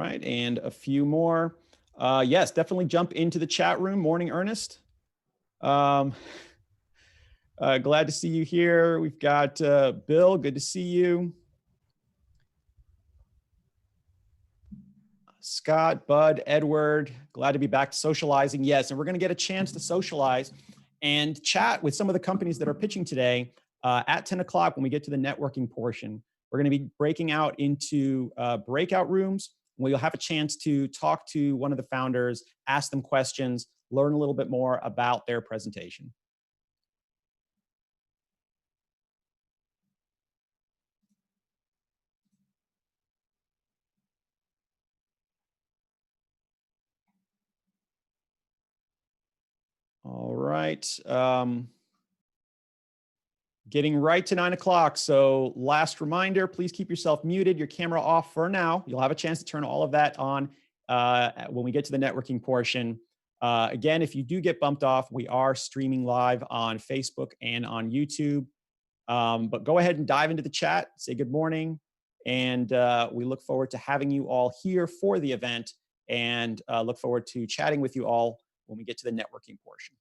right, and a few more. Yes, definitely jump into the chat room. Morning, Ernest. Glad to see you here. We've got Bill, good to see you. Scott, Bud, Edward, glad to be back to socializing. Yes, and we're going to get a chance to socialize and chat with some of the companies that are pitching today at 10 o'clock when we get to the networking portion. We're going to be breaking out into breakout rooms where you'll have a chance to talk to one of the founders, ask them questions, learn a little bit more about their presentation. All right. Getting right to 9 o'clock. So last reminder, please keep yourself muted, your camera off for now. You'll have a chance to turn all of that on when we get to the networking portion. Again, if you do get bumped off, we are streaming live on Facebook and on YouTube. But go ahead and dive into the chat, say good morning. And we look forward to having you all here for the event and look forward to chatting with you all when we get to the networking portion.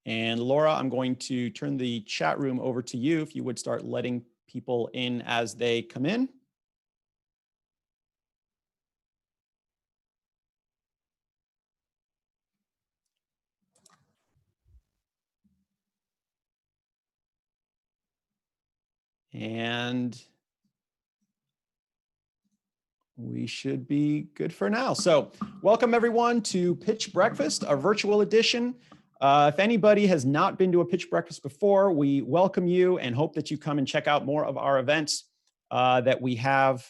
And Laura, I'm going to turn the chat room over to you if you would start letting people in as they come in. And we should be good for now. So welcome everyone to Pitch Breakfast, our virtual edition. If anybody has not been to a Pitch Breakfast before, we welcome you and hope that you come and check out more of our events that we have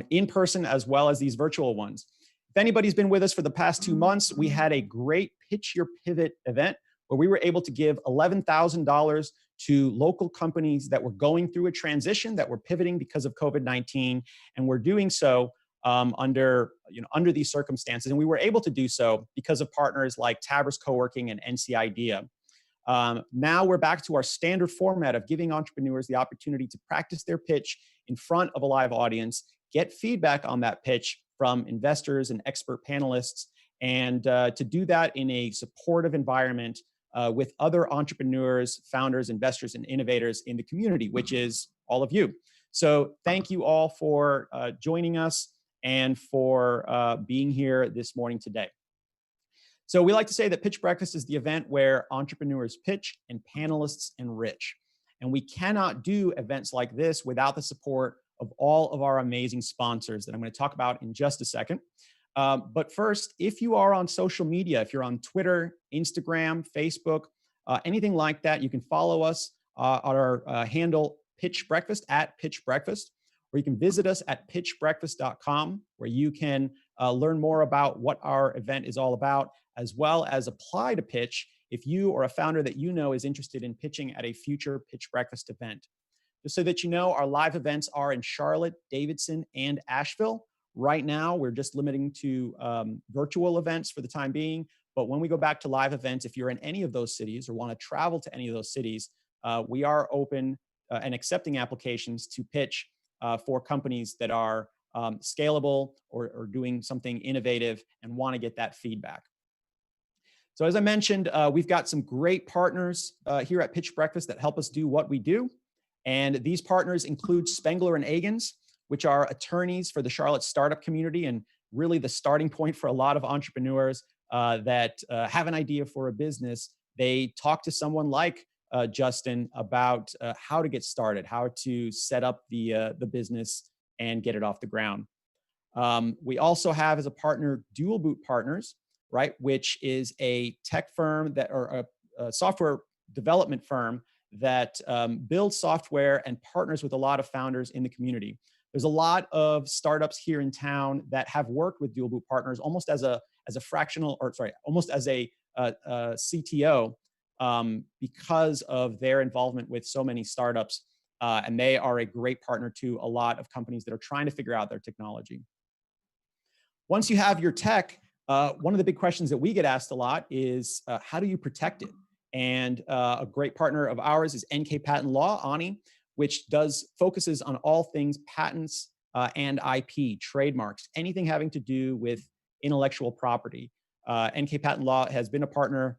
in person as well as these virtual ones. If anybody's been with us for the past 2 months, we had a great Pitch Your Pivot event where we were able to give $11,000 to local companies that were going through a transition, that were pivoting because of COVID-19, and we're doing so under these circumstances. And we were able to do so because of partners like Tabris Co-working and NC Idea. Now we're back to our standard format of giving entrepreneurs the opportunity to practice their pitch in front of a live audience, get feedback on that pitch from investors and expert panelists, and to do that in a supportive environment with other entrepreneurs, founders, investors, and innovators in the community, which is all of you. So thank you all for joining us and for being here this morning today. So we like to say that Pitch Breakfast is the event where entrepreneurs pitch and panelists enrich. And we cannot do events like this without the support of all of our amazing sponsors that I'm going to talk about in just a second. But first, if you are on social media, if you're on Twitter, Instagram, Facebook, anything like that, you can follow us on our handle Pitch Breakfast at Pitch Breakfast, or you can visit us at pitchbreakfast.com, where you can learn more about what our event is all about, as well as apply to pitch if you or a founder that you know is interested in pitching at a future Pitch Breakfast event. Just so that you know, our live events are in Charlotte, Davidson, and Asheville. Right now, we're just limiting to virtual events for the time being. But when we go back to live events, if you're in any of those cities or want to travel to any of those cities, we are open and accepting applications to pitch for companies that are scalable or doing something innovative and want to get that feedback. So as I mentioned, we've got some great partners here at Pitch Breakfast that help us do what we do. And these partners include Spengler and Agins, which are attorneys for the Charlotte startup community and really the starting point for a lot of entrepreneurs that have an idea for a business. They talk to someone like Justin about how to get started, how to set up the business and get it off the ground. We also have as a partner Dual Boot Partners, right, which is a tech firm that or a software development firm that builds software and partners with a lot of founders in the community. There's a lot of startups here in town that have worked with Dual Boot Partners almost as a fractional, or sorry, almost as a CTO because of their involvement with so many startups. And they are a great partner to a lot of companies that are trying to figure out their technology. Once you have your tech, one of the big questions that we get asked a lot is how do you protect it? And a great partner of ours is NK Patent Law, Ani, which focuses on all things patents and IP, trademarks, anything having to do with intellectual property. NK Patent Law has been a partner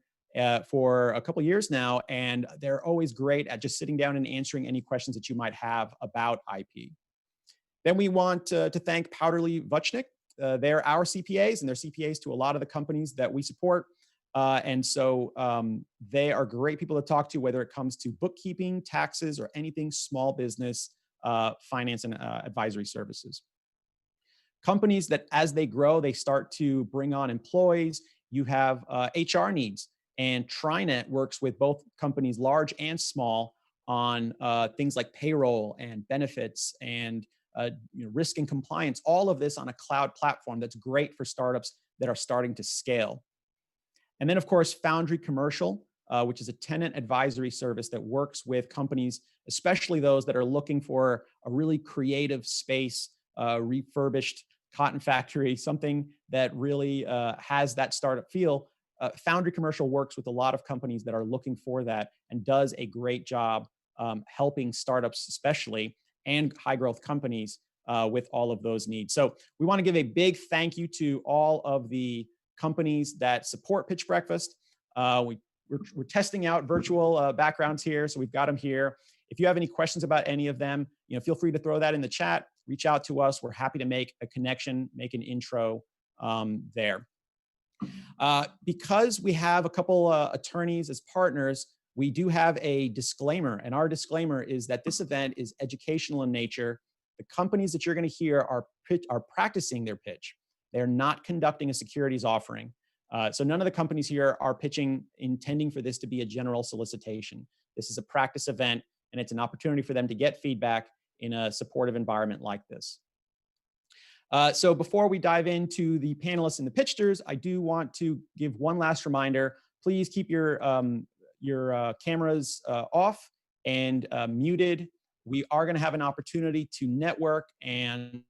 for a couple years now, and they're always great at just sitting down and answering any questions that you might have about IP. Then we want to thank Powderly Vuchnik. They're our CPAs, and they're CPAs to a lot of the companies that we support. And so they are great people to talk to, whether it comes to bookkeeping, taxes, or anything small business, finance, and advisory services. Companies that, as they grow, they start to bring on employees. You have HR needs, and TriNet works with both companies, large and small, on things like payroll and benefits and risk and compliance. All of this on a cloud platform that's great for startups that are starting to scale. And then, of course, Foundry Commercial, which is a tenant advisory service that works with companies, especially those that are looking for a really creative space, refurbished cotton factory, something that really has that startup feel. Foundry Commercial works with a lot of companies that are looking for that and does a great job helping startups, especially, and high growth companies with all of those needs. So we want to give a big thank you to all of the companies that support Pitch Breakfast. We're testing out virtual backgrounds here, so we've got them here. If you have any questions about any of them, feel free to throw that in the chat. Reach out to us. We're happy to make a connection, make an intro there. Because we have a couple attorneys as partners, we do have a disclaimer, and our disclaimer is that this event is educational in nature. The companies that you're going to hear are practicing their pitch. They're not conducting a securities offering. So none of the companies here are pitching intending for this to be a general solicitation. This is a practice event, and it's an opportunity for them to get feedback in a supportive environment like this. So before we dive into the panelists and the pitchers, I do want to give one last reminder. Please keep your cameras off and muted. We are going to have an opportunity to network and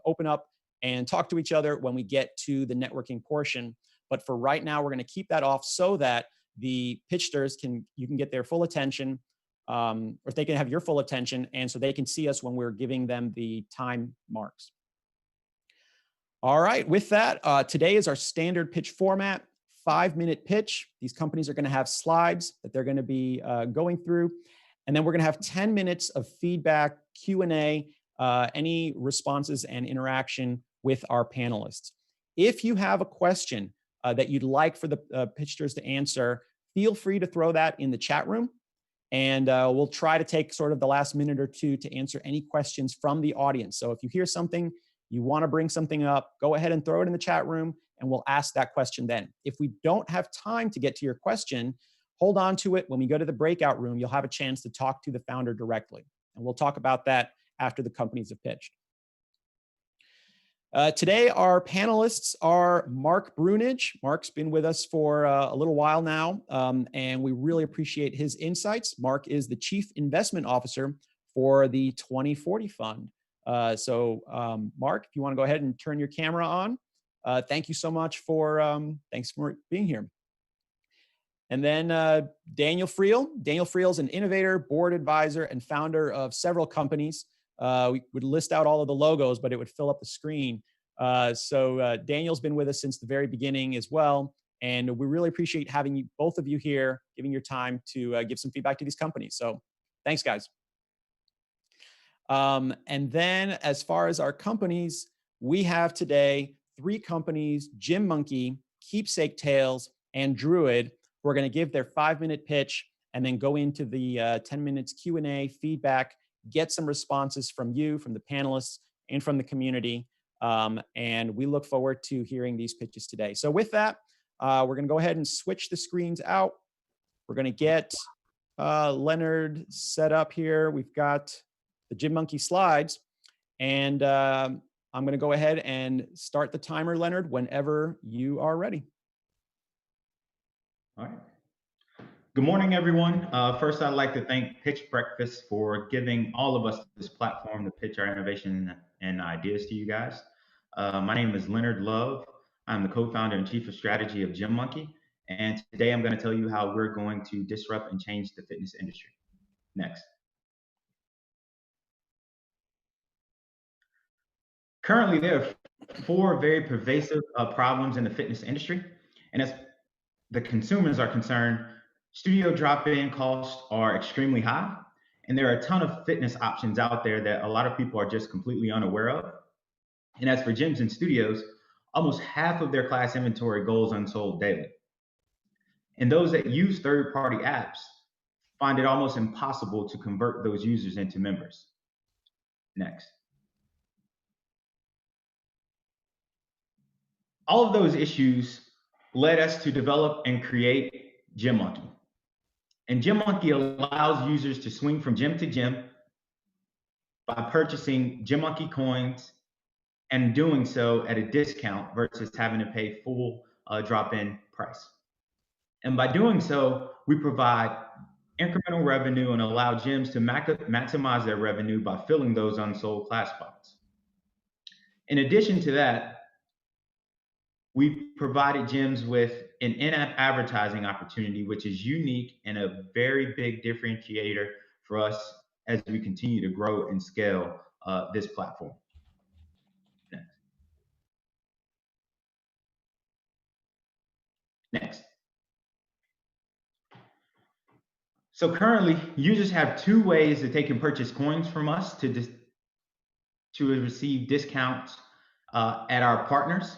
open up and talk to each other when we get to the networking portion. But for right now, we're going to keep that off so that the pitchers you can get their full attention, or they can have your full attention, and so they can see us when we're giving them the time marks. All right, with that, today is our standard pitch format, 5-minute pitch. These companies are going to have slides that they're going to be going through, and then we're going to have 10 minutes of feedback, Q&A, any responses and interaction with our panelists. If you have a question that you'd like for the pitchers to answer, feel free to throw that in the chat room, and we'll try to take sort of the last minute or two to answer any questions from the audience. So if you hear something, you want to bring something up, go ahead and throw it in the chat room, and we'll ask that question then. If we don't have time to get to your question, hold on to it. When we go to the breakout room, you'll have a chance to talk to the founder directly, and we'll talk about that after the companies have pitched. Today, our panelists are Mark Brunage. Mark's been with us for a little while now, and we really appreciate his insights. Mark is the Chief Investment Officer for the 2040 Fund. Mark, if you want to go ahead and turn your camera on, thank you so much thanks for being here. And then Daniel Friel. Daniel Friel is an innovator, board advisor, and founder of several companies. We would list out all of the logos, but it would fill up the screen. Daniel's been with us since the very beginning as well. And we really appreciate having both of you here, giving your time to give some feedback to these companies. So thanks, guys. And then as far as our companies, we have today 3 companies, Gym Monkey, Keepsake Tales, and Druid, who are going to give their 5-minute pitch and then go into the 10 minutes Q&A, feedback, get some responses from you, from the panelists, and from the community. And we look forward to hearing these pitches today. So with that, we're going to go ahead and switch the screens out. We're going to get Leonard set up here. We've got the Gym Monkey slides, and I'm going to go ahead and start the timer, Leonard, whenever you are ready. All right. Good morning, everyone. First, I'd like to thank Pitch Breakfast for giving all of us this platform to pitch our innovation and ideas to you guys. My name is Leonard Love. I'm the co-founder and chief of strategy of Gym Monkey, And today I'm going to tell you how we're going to disrupt and change the fitness industry. Next. Currently, there are 4 very pervasive problems in the fitness industry. And as the consumers are concerned, studio drop-in costs are extremely high. And there are a ton of fitness options out there that a lot of people are just completely unaware of. And as for gyms and studios, almost half of their class inventory goes unsold daily. And those that use third-party apps find it almost impossible to convert those users into members. Next. All of those issues led us to develop and create GymMonkey. And GymMonkey allows users to swing from gym to gym by purchasing GymMonkey coins and doing so at a discount versus having to pay full drop-in price. And by doing so, we provide incremental revenue and allow gyms to maximize their revenue by filling those unsold class spots. In addition to that, we provided gyms with an in-app advertising opportunity, which is unique and a very big differentiator for us as we continue to grow and scale this platform. Next. So currently, users have 2 ways that they can purchase coins from us to receive discounts at our partners.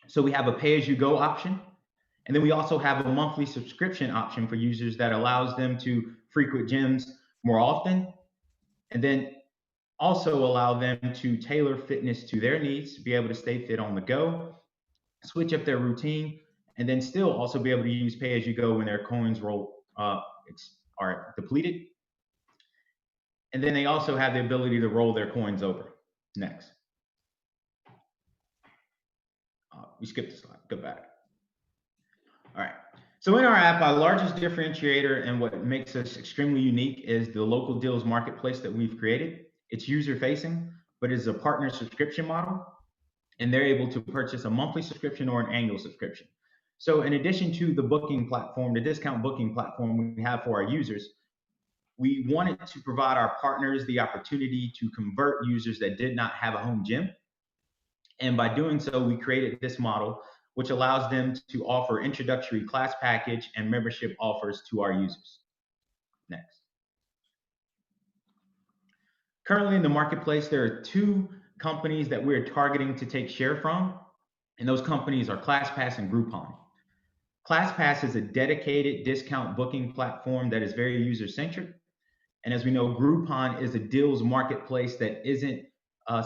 So we have a pay-as-you-go option. And then we also have a monthly subscription option for users that allows them to frequent gyms more often. And then also allow them to tailor fitness to their needs, to be able to stay fit on the go, switch up their routine, and then still also be able to use pay-as-you-go when their coins are depleted. And then they also have the ability to roll their coins over. Next. We skipped the slide. Go back. All right. So in our app, our largest differentiator and what makes us extremely unique is the local deals marketplace that we've created. It's user-facing, but it's a partner subscription model, and they're able to purchase a monthly subscription or an annual subscription. So in addition to the booking platform, the discount booking platform we have for our users, we wanted to provide our partners the opportunity to convert users that did not have a home gym. And by doing so, we created this model, which allows them to offer introductory class package and membership offers to our users. Next. Currently in the marketplace, there are 2 companies that we're targeting to take share from, and those companies are ClassPass and Groupon. ClassPass is a dedicated discount booking platform that is very user-centric. And as we know, Groupon is a deals marketplace that isn't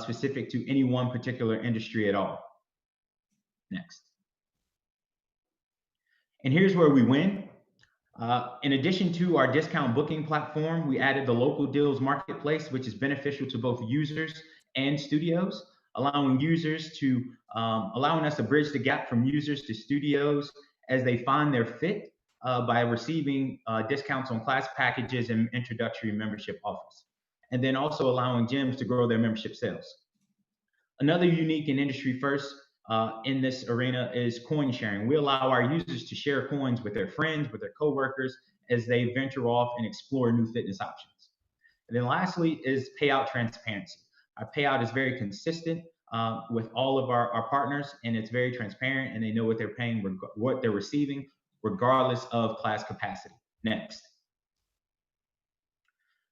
specific to any one particular industry at all. Next. And here's where we win. In addition to our discount booking platform, we added the local deals marketplace, which is beneficial to both users and studios, allowing us to bridge the gap from users to studios as they find their fit by receiving discounts on class packages and introductory membership offers, and then also allowing gyms to grow their membership sales. Another unique and industry first in this arena is coin sharing. We allow our users to share coins with their friends, with their coworkers, as they venture off and explore new fitness options. And then lastly is payout transparency. Our payout is very consistent with all of our partners, and it's very transparent, and they know what they're paying, what they're receiving, regardless of class capacity. Next.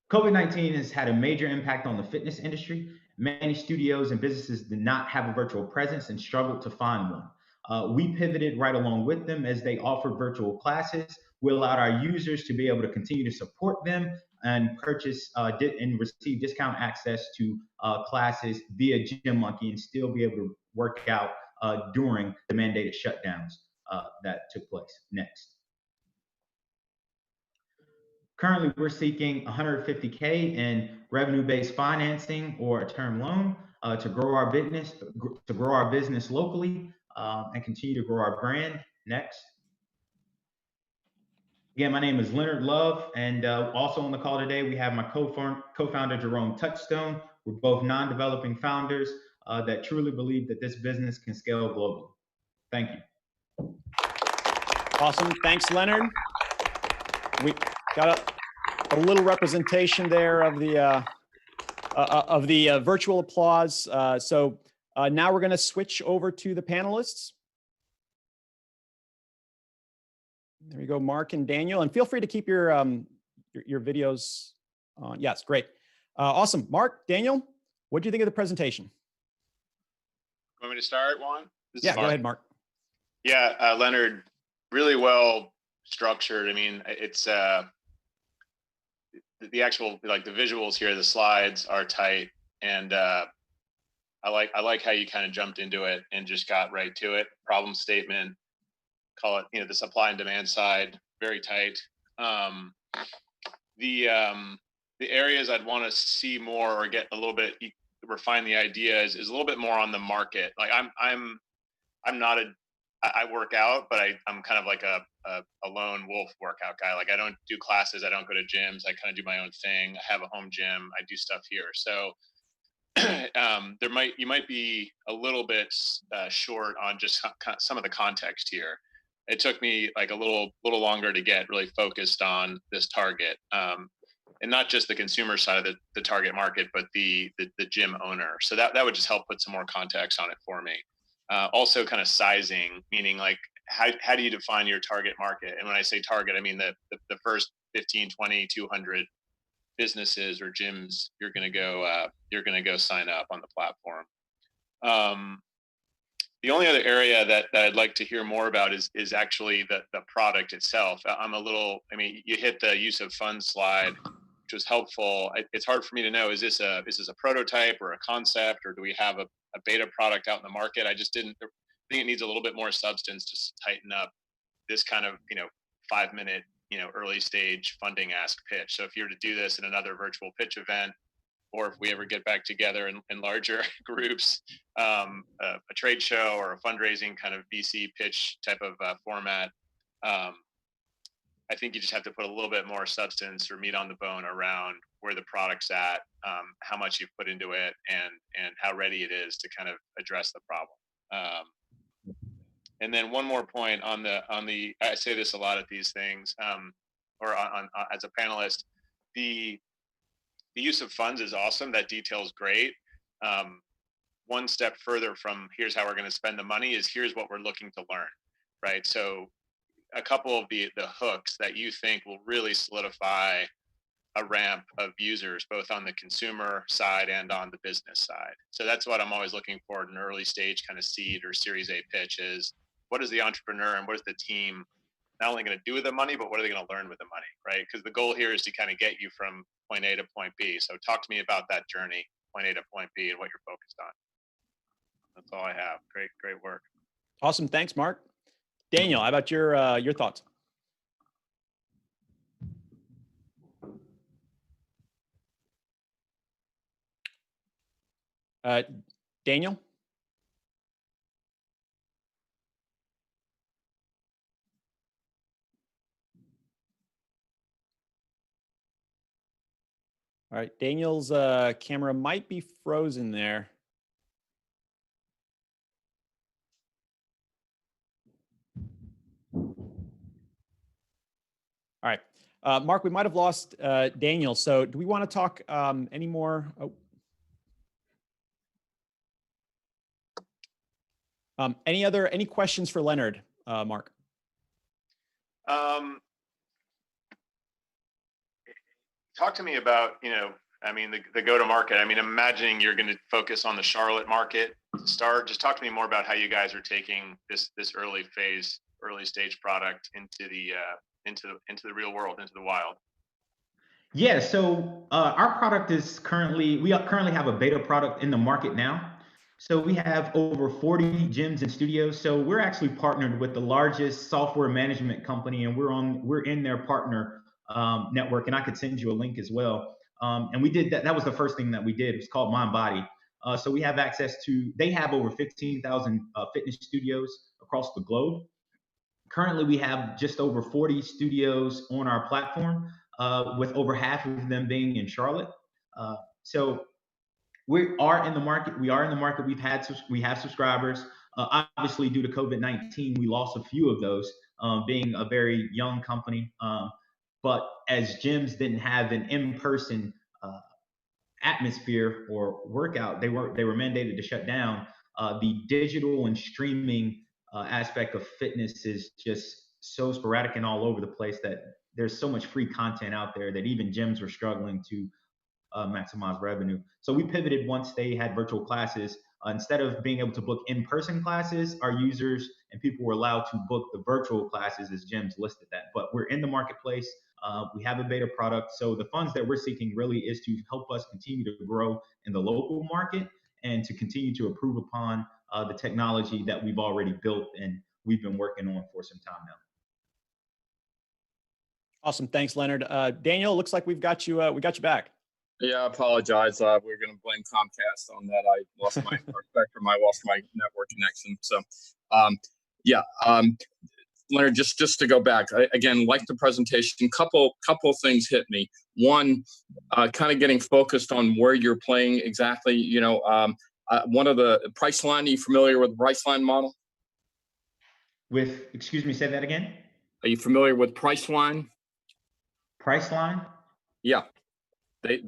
COVID-19 has had a major impact on the fitness industry. Many studios and businesses did not have a virtual presence and struggled to find one. We pivoted right along with them as they offered virtual classes. We allowed our users to be able to continue to support them and purchase and receive discount access to classes via GymMonkey and still be able to work out during the mandated shutdowns that took place. Next. Currently, we're seeking $150K in revenue-based financing or a term loan to grow our business locally and continue to grow our brand. Next. Again, my name is Leonard Love, and also on the call today, we have my co-founder, Jerome Touchstone. We're both non-developing founders that truly believe that this business can scale globally. Thank you. Awesome. Thanks, Leonard. We got a little representation there of the virtual applause. So now we're going to switch over to the panelists. There you go, Mark and Daniel, and feel free to keep your videos on. Yes, great, awesome. Mark, Daniel, what do you think of the presentation? Want me to start, Juan? Yeah, go ahead, Mark. Yeah, Leonard, really well structured. I mean, it's the actual, like, the visuals here, the slides are tight, and I like how you kind of jumped into it and just got right to it. Problem statement, call it, the supply and demand side, very tight. The areas I'd want to see more or get a little bit refine the idea is a little bit more on the market. Like I'm not I work out, but I'm kind of like a lone wolf workout guy. Like, I don't do classes, I don't go to gyms, I kind of do my own thing. I have a home gym, I do stuff here. So you might be a little bit short on just some of the context here. It took me like a little longer to get really focused on this target, and not just the consumer side of the target market, but the gym owner. So that would just help put some more context on it for me. Also, kind of sizing, meaning like how do you define your target market? And when I say target, I mean the first 15, 20, 200 businesses or gyms you're going to go sign up on the platform. The only other area that I'd like to hear more about is actually the product itself. You hit the use of funds slide, which was helpful. It's hard for me to know, is this a prototype or a concept, or do we have a beta product out in the market? I think it needs a little bit more substance to tighten up this kind of 5-minute early stage funding ask pitch. So if you were to do this in another virtual pitch event, or if we ever get back together in larger groups, a trade show or a fundraising kind of VC pitch type of format, I think you just have to put a little bit more substance or meat on the bone around where the product's at, how much you've put into it, and how ready it is to kind of address the problem. And then one more point on the I say this a lot at these things, or as a panelist, the use of funds is awesome. That detail is great. One step further from here's how we're going to spend the money is here's what we're looking to learn, right? So a couple of the hooks that you think will really solidify a ramp of users, both on the consumer side and on the business side. So that's what I'm always looking for in an early stage kind of seed or Series A pitch is, what is the entrepreneur and what is the team not only going to do with the money, but what are they going to learn with the money, right? Because the goal here is to kind of get you from point A to point B. So talk to me about that journey, point A to point B, and what you're focused on. That's all I have. Great work. Awesome. Thanks, Mark. Daniel, how about your thoughts? Daniel? All right, Daniel's camera might be frozen there. All right, Mark, we might have lost Daniel. So do we want to talk any more? Oh. Any questions for Leonard, Mark? Talk to me about, the go-to-market. I'm imagining you're going to focus on the Charlotte market to start. Just talk to me more about how you guys are taking this early stage product into the real world, into the wild. Yeah, so our product is we currently have a beta product in the market now. So we have over 40 gyms and studios. So we're actually partnered with the largest software management company, and we're in their partner network, and I could send you a link as well. And we did that. That was the first thing that we did. It's called MindBody. So we have access to, they have over 15,000 fitness studios across the globe. Currently, we have just over 40 studios on our platform, with over half of them being in Charlotte. So we are in the market. We have subscribers. Obviously, due to COVID-19, we lost a few of those. being a very young company. But as gyms didn't have an in-person atmosphere or workout, they were mandated to shut down. The digital and streaming aspect of fitness is just so sporadic and all over the place that there's so much free content out there that even gyms were struggling to maximize revenue. So we pivoted once they had virtual classes. Instead of being able to book in-person classes, our users and people were allowed to book the virtual classes as gyms listed that. But we're in the marketplace. We have a beta product. So the funds that we're seeking really is to help us continue to grow in the local market and to continue to improve upon the technology that we've already built and we've been working on for some time now. Awesome. Thanks, Leonard. Daniel, looks like we got you back. Yeah, I apologize. We're going to blame Comcast on that. I lost my spectrum. I lost my network connection. So, Leonard, just to go back again, like the presentation, couple things hit me. One, kind of getting focused on where you're playing exactly. You know, one of the Priceline. Are you familiar with the Priceline model? Excuse me, say that again. Are you familiar with Priceline? Priceline? Yeah. They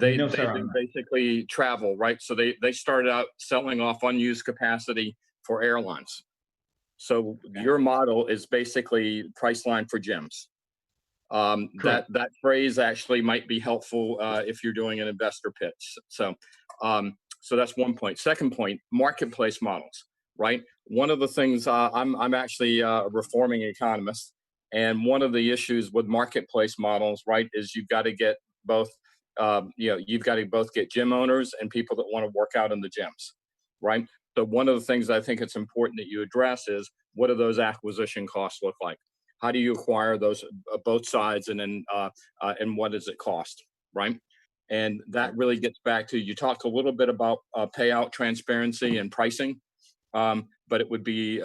basically travel, right? So they started out selling off unused capacity for airlines. So your model is basically Priceline for gyms. That phrase actually might be helpful if you're doing an investor pitch. So that's one point. Second point, marketplace models, right? One of the things I'm actually a reforming economist, and one of the issues with marketplace models, right, is you've got to get both. You've got to both get gym owners and people that want to work out in the gyms, right? So one of the things I think it's important that you address is, what do those acquisition costs look like? How do you acquire those both sides, and then and what does it cost, right? And that really gets back to, you talked a little bit about payout transparency and pricing, but it would be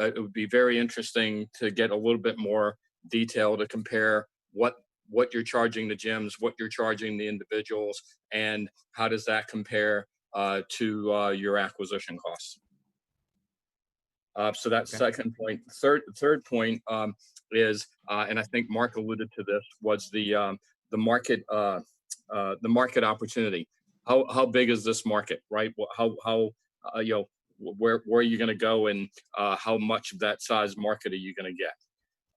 very interesting to get a little bit more detail to compare what you're charging the gyms, what you're charging the individuals, and how does that compare to your acquisition costs. So that's second point. Third point is, and I think Mark alluded to this, was the market opportunity. How big is this market, right? Where are you going to go, and how much of that size market are you going to get?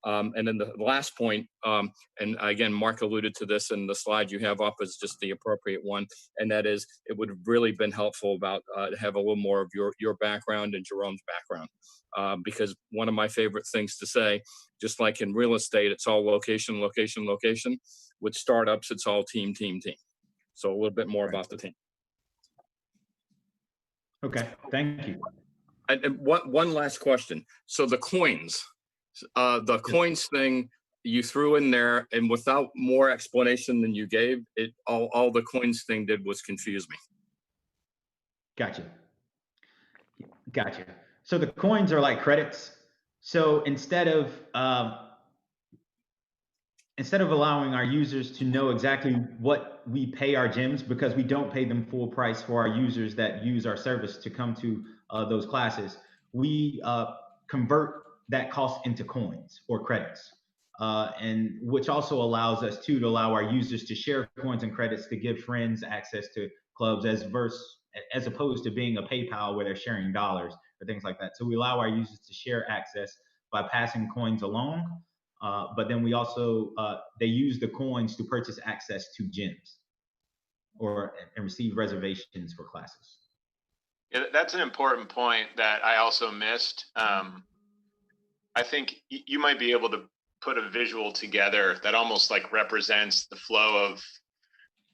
And then the last point, and again, Mark alluded to this, and the slide you have up is just the appropriate one, and that is, it would have really been helpful about to have a little more of your background and Jerome's background, because one of my favorite things to say, just like in real estate, it's all location, location, location. With startups, it's all team, team, team. So a little bit more about the team. Okay, thank you. And one last question. So the coins. The coins thing you threw in there, and without more explanation than you gave, all the coins thing did was confuse me. Gotcha. So the coins are like credits. So instead of allowing our users to know exactly what we pay our gyms, because we don't pay them full price for our users that use our service to come to those classes, we convert that cost into coins or credits, and which also allows us to allow our users to share coins and credits to give friends access to clubs, as opposed to being a PayPal where they're sharing dollars or things like that. So we allow our users to share access by passing coins along, but then we also they use the coins to purchase access to gyms and receive reservations for classes. Yeah, that's an important point that I also missed. I think you might be able to put a visual together that almost like represents the flow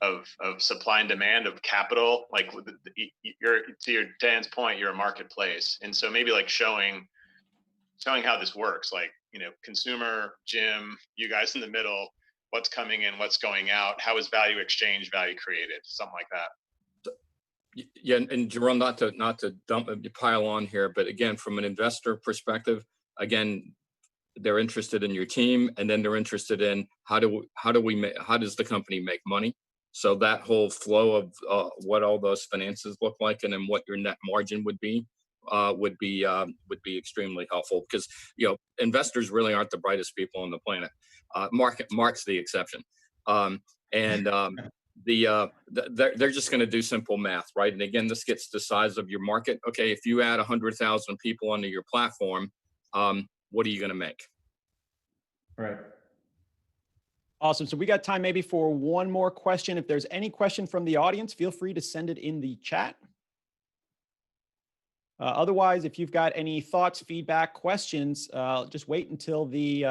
of supply and demand of capital. Like to Dan's point, you're a marketplace, and so maybe like showing how this works. Like, consumer, gym, you guys in the middle, what's coming in, what's going out, how is value exchange, value created, something like that. Yeah, and Jerome, not to pile on here, but again, from an investor perspective, again, they're interested in your team, and then they're interested in how does the company make money. So that whole flow of what all those finances look like, and then what your net margin would be, would be extremely helpful, because investors really aren't the brightest people on the planet. Mark's the exception, and they're just going to do simple math, right? And again, this gets the size of your market. Okay, if you add 100,000 people onto your platform, what are you going to make? Right. Awesome. So we got time maybe for one more question. If there's any question from the audience, feel free to send it in the chat. Otherwise, if you've got any thoughts, feedback, questions, just wait until the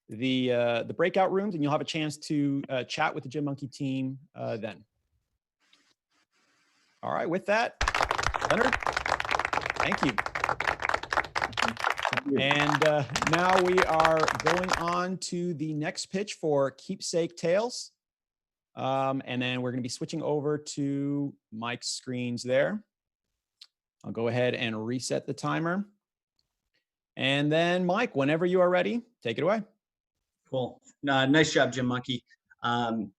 breakout rooms, and you'll have a chance to chat with the Gym Monkey team then. All right. With that, Leonard, thank you. And now we are going on to the next pitch for Keepsake Tales. And then we're going to be switching over to Mike's screens there. I'll go ahead and reset the timer. And then Mike, whenever you are ready, take it away. Cool. Nice job, Gym Monkey. And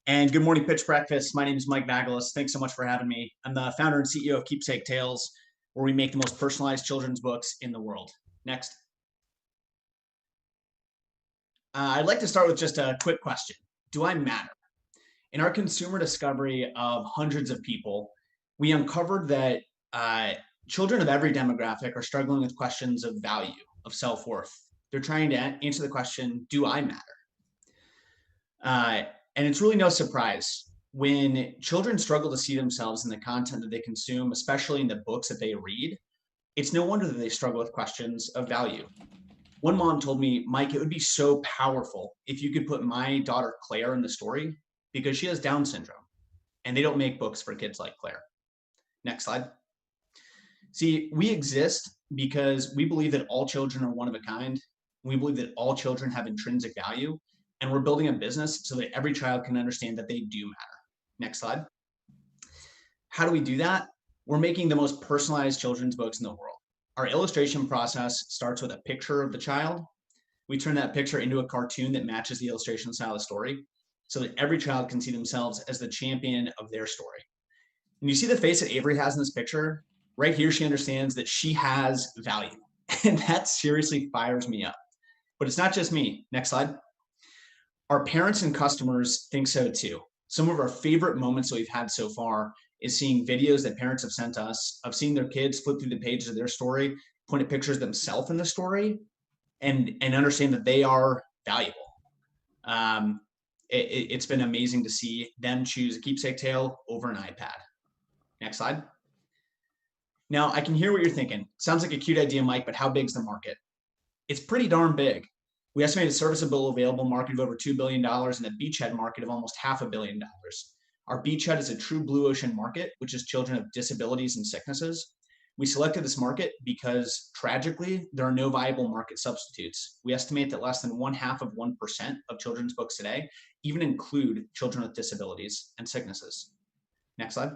good morning, Pitch Breakfast. My name is Mike Magalis. Thanks so much for having me. I'm the founder and CEO of Keepsake Tales, where we make the most personalized children's books in the world. Next. I'd like to start with just a quick question. Do I matter? In our consumer discovery of hundreds of people, we uncovered that children of every demographic are struggling with questions of value, of self-worth. They're trying to answer the question, do I matter? And it's really no surprise when children struggle to see themselves in the content that they consume, especially in the books that they read. It's no wonder that they struggle with questions of value. One mom told me, Mike, it would be so powerful if you could put my daughter Claire in the story, because she has Down syndrome and they don't make books for kids like Claire. Next slide. See, we exist because we believe that all children are one of a kind. We believe that all children have intrinsic value, and we're building a business so that every child can understand that they do matter. Next slide. How do we do that? We're making the most personalized children's books in the world. Our illustration process starts with a picture of the child. We turn that picture into a cartoon that matches the illustration style of the story, so that every child can see themselves as the champion of their story. And you see the face that Avery has in this picture? Right here, she understands that she has value. And that seriously fires me up. But it's not just me. Next slide. Our parents and customers think so too. Some of our favorite moments that we've had so far is seeing videos that parents have sent us of seeing their kids flip through the pages of their story, point at pictures of themselves in the story, and understand that they are valuable. It's been amazing to see them choose a keepsake tale over an iPad. Next slide. Now, I can hear what you're thinking. Sounds like a cute idea, Mike, but how big's the market? It's pretty darn big. We estimate a serviceable available market of over $2 billion and a beachhead market of almost $500 million. Our beachhead is a true blue ocean market, which is children of disabilities and sicknesses. We selected this market because, tragically, there are no viable market substitutes. We estimate that less than 0.5% of children's books today even include children with disabilities and sicknesses. Next slide.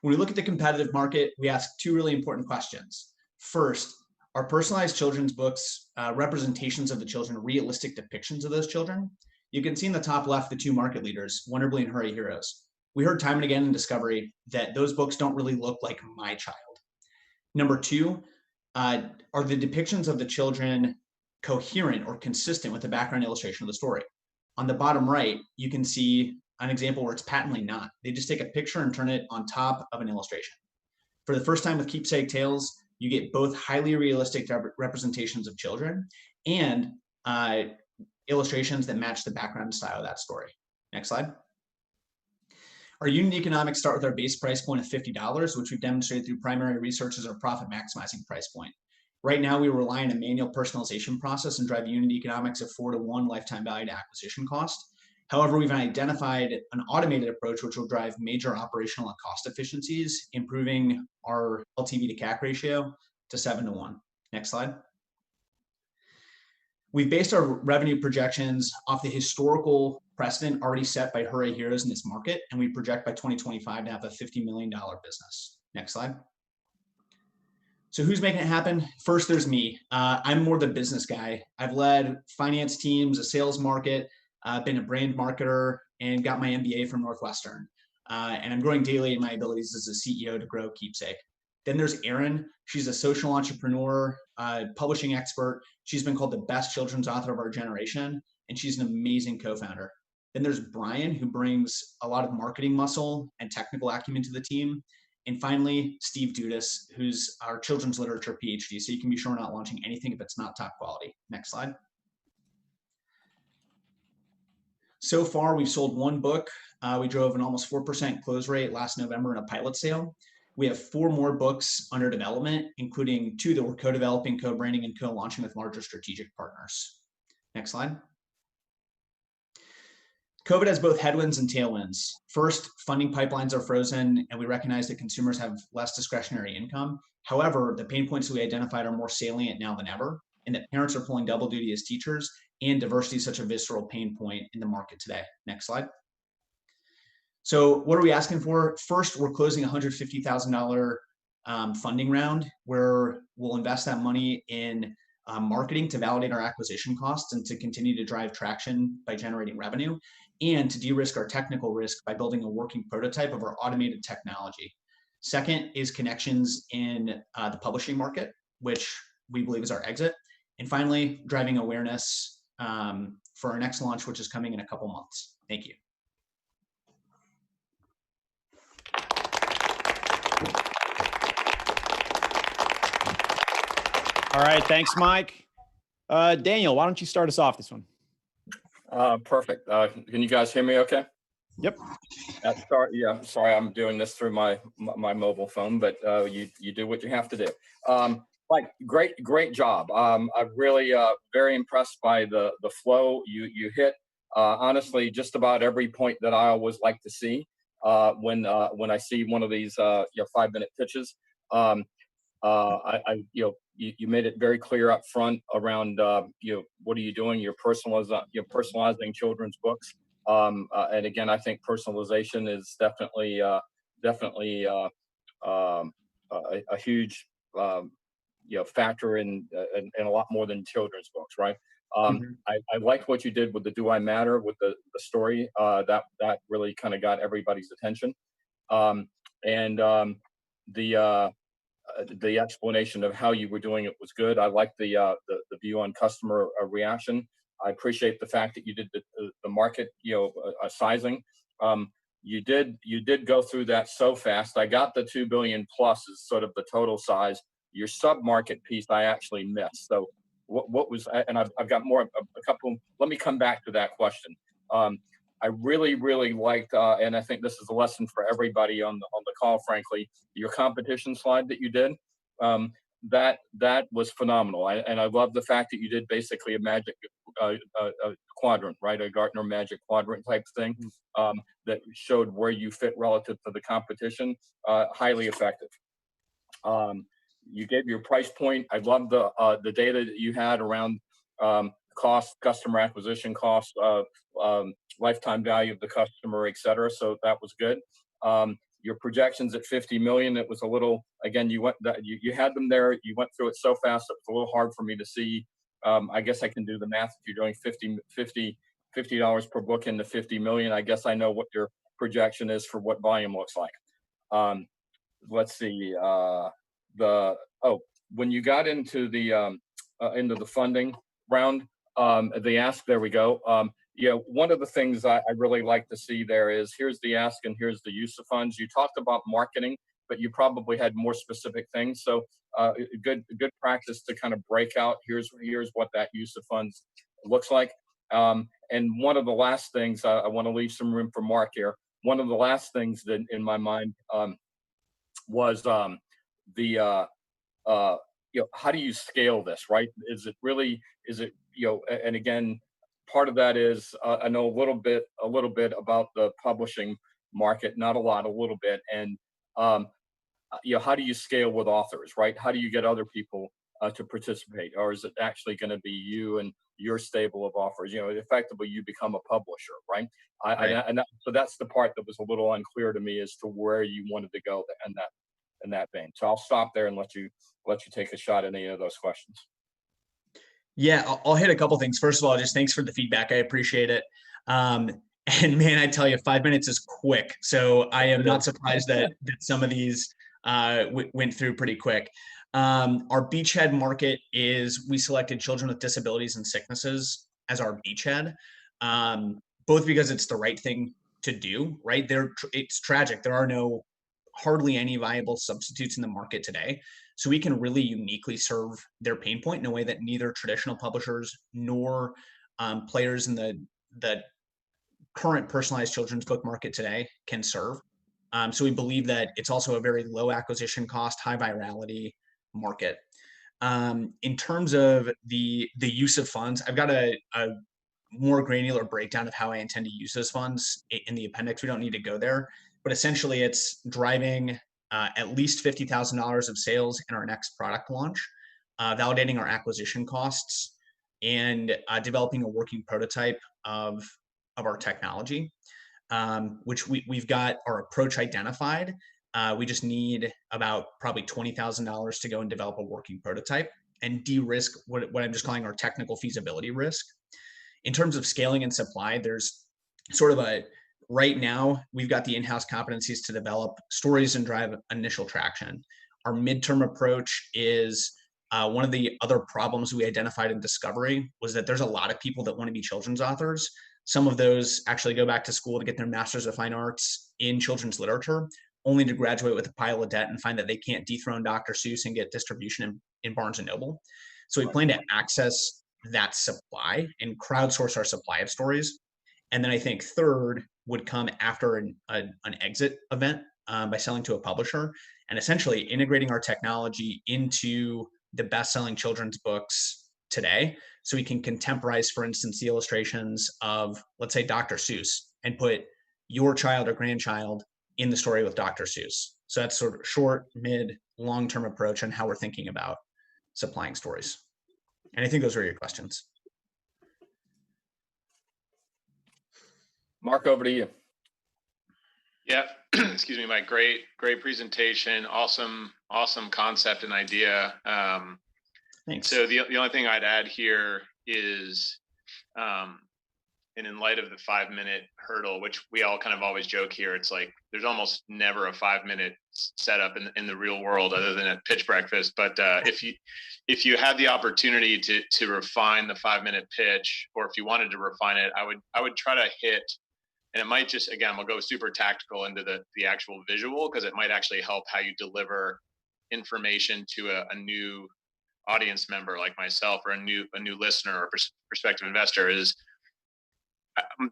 When we look at the competitive market, we ask two really important questions. First, are personalized children's books representations of the children realistic depictions of those children? You can see in the top left the two market leaders, Wonderbly and Hooray Heroes. We heard time and again in Discovery that those books don't really look like my child. Number two, are the depictions of the children coherent or consistent with the background illustration of the story? On the bottom right, you can see an example where it's patently not. They just take a picture and turn it on top of an illustration. For the first time with Keepsake Tales, you get both highly realistic representations of children and illustrations that match the background style of that story. Next slide. Our unit economics start with our base price point of $50, which we've demonstrated through primary research as our profit maximizing price point. Right now, we rely on a manual personalization process and drive unit economics of 4-to-1 lifetime value to acquisition cost. However, we've identified an automated approach which will drive major operational and cost efficiencies, improving our LTV to CAC ratio to 7-to-1. Next slide. We've based our revenue projections off the historical precedent already set by Hooray Heroes in this market, and we project by 2025 to have a $50 million business. Next slide. So who's making it happen? First, there's me. I'm more the business guy. I've led finance teams, a sales market, been a brand marketer, and got my MBA from Northwestern. and I'm growing daily in my abilities as a CEO to grow Keepsake. Then there's Erin. She's a social entrepreneur, publishing expert. She's been called the best children's author of our generation, and she's an amazing co-founder. Then there's Brian, who brings a lot of marketing muscle and technical acumen to the team. And finally, Steve Dudas, who's our children's literature PhD. So you can be sure we're not launching anything if it's not top quality. Next slide. So far, we've sold one book. We drove an almost 4% close rate last November in a pilot sale. We have 4 more books under development, including 2 that we're co-developing, co-branding, and co-launching with larger strategic partners. Next slide. COVID has both headwinds and tailwinds. First, funding pipelines are frozen, and we recognize that consumers have less discretionary income. However, the pain points we identified are more salient now than ever, and that parents are pulling double duty as teachers, and diversity is such a visceral pain point in the market today. Next slide. So what are we asking for? First, we're closing a $150,000 funding round where we'll invest that money in marketing to validate our acquisition costs and to continue to drive traction by generating revenue, and to de-risk our technical risk by building a working prototype of our automated technology. Second is connections in the publishing market, which we believe is our exit. And finally, driving awareness for our next launch, which is coming in a couple months. Thank you. All right, thanks, Mike. Daniel, why don't you start us off this one? Perfect. Can you guys hear me okay? Yep. Sorry, I'm doing this through my mobile phone, but you do what you have to do. Mike, great job. I'm really very impressed by the flow you hit. Honestly, just about every point that I always like to see when I see one of these 5-minute pitches. You made it very clear up front around what are you doing? You're personalizing children's books, and again, I think personalization is definitely a huge factor in a lot more than children's books, right? I like what you did with the Do I Matter with the story. That really kind of got everybody's attention, and the explanation of how you were doing it was good. I like the view on customer reaction. I appreciate the fact that you did the market sizing. You did go through that so fast. I got the 2 billion plus is sort of the total size. Your sub-market piece I actually missed. So what was, and I've got more, a couple, let me come back to that question. I really liked, and I think this is a lesson for everybody on the call, frankly, your competition slide that you did. That was phenomenal. And I love the fact that you did basically a magic quadrant, right? A Gartner magic quadrant type thing that showed where you fit relative to the competition. Highly effective. You gave your price point. I love the data that you had around cost, customer acquisition cost, lifetime value of the customer, et cetera. So that was good. Your projections at 50 million, it was a little, again, you had them there, you went through it so fast, it was a little hard for me to see. I guess I can do the math. If you're doing $50 per book into 50 million, I guess I know what your projection is for what volume looks like. Let's see, when you got into the funding round, the ask, there we go. One of the things I really like to see there is here's the ask and here's the use of funds. You talked about marketing, but you probably had more specific things. So good practice to kind of break out. Here's what that use of funds looks like. And one of the last things, I want to leave some room for Mark here. One of the last things that in my mind was how do you scale this, right? Is it, and again, part of that is I know a little bit about the publishing market, not a lot, a little bit. And, how do you scale with authors, right? How do you get other people to participate? Or is it actually going to be you and your stable of authors? Effectively you become a publisher, right? So that's the part that was a little unclear to me as to where you wanted to go in that vein. So I'll stop there and let you take a shot at any of those questions. Yeah, I'll hit a couple things. First of all, just thanks for the feedback. I appreciate it. And man, I tell you, 5 minutes is quick. So I am not surprised that some of these went through pretty quick. Our beachhead market is, we selected children with disabilities and sicknesses as our beachhead, both because it's the right thing to do, right? It's tragic. There are hardly any viable substitutes in the market today. So we can really uniquely serve their pain point in a way that neither traditional publishers nor players in the current personalized children's book market today can serve. So we believe that it's also a very low acquisition cost, high virality market. In terms of the use of funds, I've got a more granular breakdown of how I intend to use those funds in the appendix. We don't need to go there, but essentially it's driving at least $50,000 of sales in our next product launch, validating our acquisition costs, and developing a working prototype of our technology, which we've got our approach identified. We just need about probably $20,000 to go and develop a working prototype and de-risk what I'm just calling our technical feasibility risk. In terms of scaling and supply, there's sort of right now, we've got the in-house competencies to develop stories and drive initial traction. Our midterm approach is one of the other problems we identified in discovery was that there's a lot of people that want to be children's authors. Some of those actually go back to school to get their Masters of Fine Arts in children's literature, only to graduate with a pile of debt and find that they can't dethrone Dr. Seuss and get distribution in Barnes and Noble. So we plan to access that supply and crowdsource our supply of stories. And then I think third would come after an exit event by selling to a publisher and essentially integrating our technology into the best-selling children's books today. So we can contemporize, for instance, the illustrations of, let's say, Dr. Seuss, and put your child or grandchild in the story with Dr. Seuss. So that's sort of short, mid, long-term approach on how we're thinking about supplying stories. And I think those are your questions. Mark, over to you. Yeah, excuse me, Mike. Great presentation. Awesome concept and idea. Thanks. So the only thing I'd add here is, and in light of the 5-minute hurdle, which we all kind of always joke here, it's like there's almost never a 5-minute setup in the real world other than at Pitch Breakfast. But if you had the opportunity to refine the 5-minute pitch, or if you wanted to refine it, I would try to hit. And it might just, again, we'll go super tactical into the actual visual, because it might actually help how you deliver information to a new audience member like myself, or a new listener or prospective investor. Is